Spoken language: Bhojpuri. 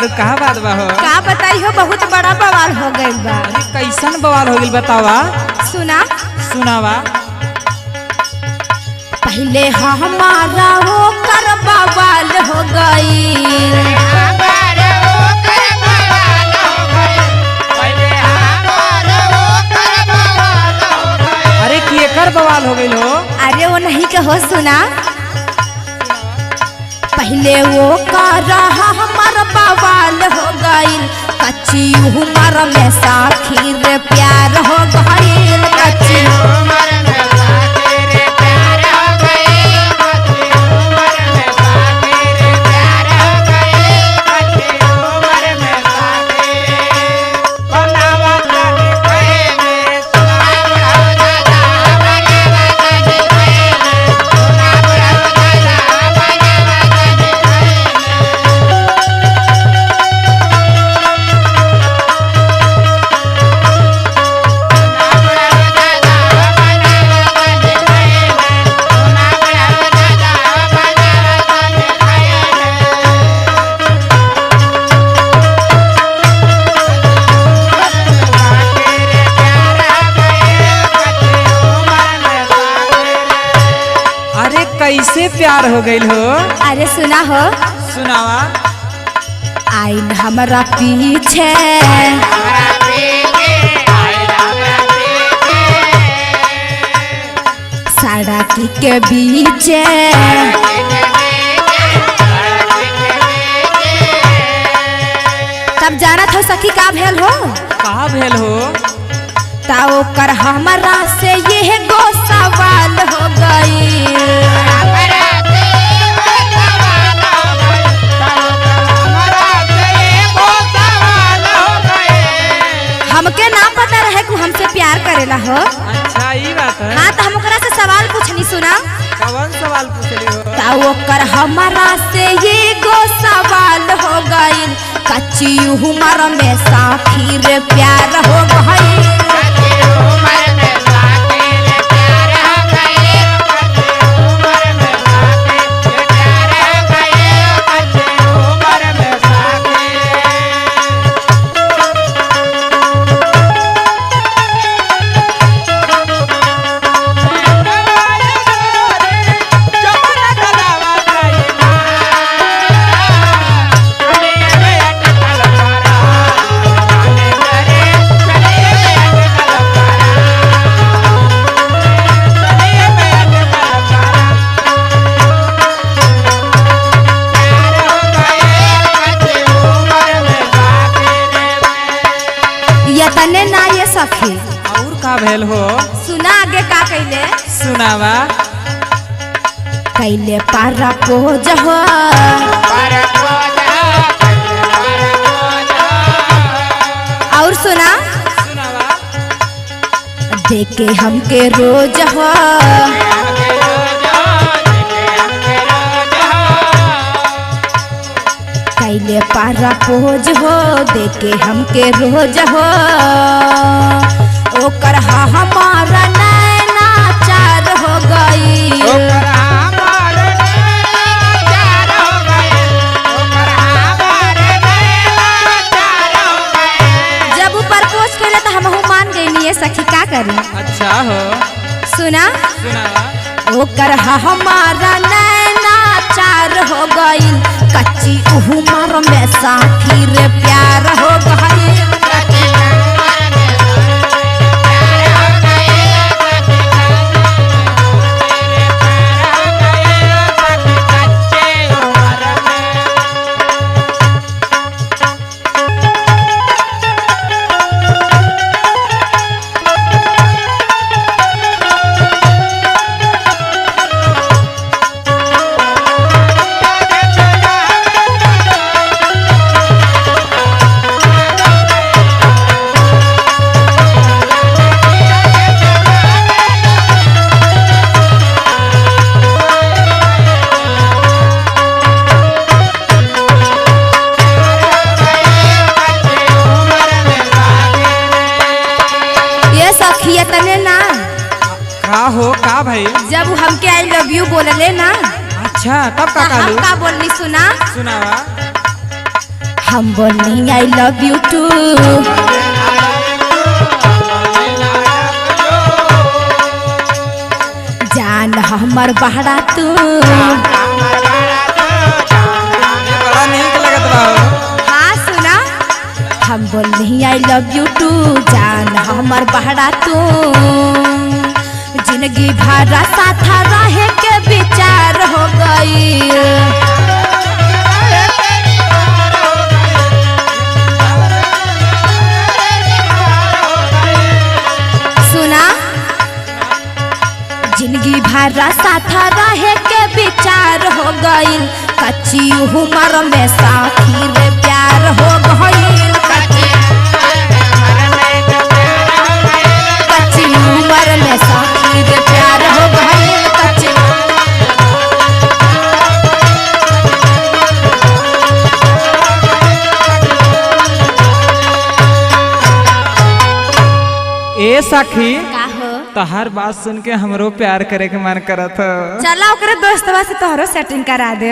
तारू कहा बात बा हो? का बताई हो, बहुत बड़ा बवाल हो गइल बा। अरे कैसन बवाल हो गइल बतावा? सुना सुनावा। पहले हमारा वो कर बवाल हो गई, अरे की एकर बवाल हो गइल हो? अरे वो नहीं के हो। सुना, पहले वो कर हमार बवाल हो गई, कच्ची उम्र में साखी रे प्यार हो गई, कच्ची कैसे प्यार हो गइल हो? अरे सुना हो। सुनावा। आइल हमरा पीछे सड़क के बीचे, तब जाना था सखी का भेल हो? कहा भेल हो? ताओ कर हमरा से ये गो सवाल हो गई, हमके ना पता रहे कि हमसे प्यार करेला हो। अच्छा ये बात है। हाँ तो हम ओकरा से सवाल पूछनी। सुना, कौन सवाल पूछली हो? ताओ कर हमरा से ये गो सवाल हो गई, कच्ची उम्र में साखी रे प्यार हो गई, तने ना ये सखी। और का भेल हो? सुना आगे का कैले। सुनावा। कैले पारा पोज हो, और सुना, सुनावा। देखे हमके रोज हो, कैले पारा पोज हो, देखे हमके रोज हो, ओकर हमारा नैना चार हो गई, जब ऊपर पोज करे तो हम मान गई ये सखी का करी। अच्छा हो। सुना, सुनावा। ओकर हमारा नैना चार हो गई, कच्ची उम्र में साथी रे प्यार हो गई, तने ना का हो का भाई? जब हमके आई लव यू बोलले ना। अच्छा तब का हम का बोलनी। सुना, सुनावा। हम बोलनी आई लव यू टू। जान हमर बहरा तू। बड़ा नीक लगत बा। हाँ सुना, हम बोलनी आई लव यू टू। जान हमर बहरा तू। जिंदगी भर साथ रहे के विचार हो गई। सुना, जिंदगी भर साथ रहे के विचार हो गई। कच्ची उम्र में साथी रे प्यार हो गई। कच्ची उम्र में साथी रे प्यार हो गई। ए सखी, का हो? तोहार बात सुन के हमरो प्यार करे के मन करत ह। चला ओकरे दोस्तवा से तोहरो सेटिंग करा दे।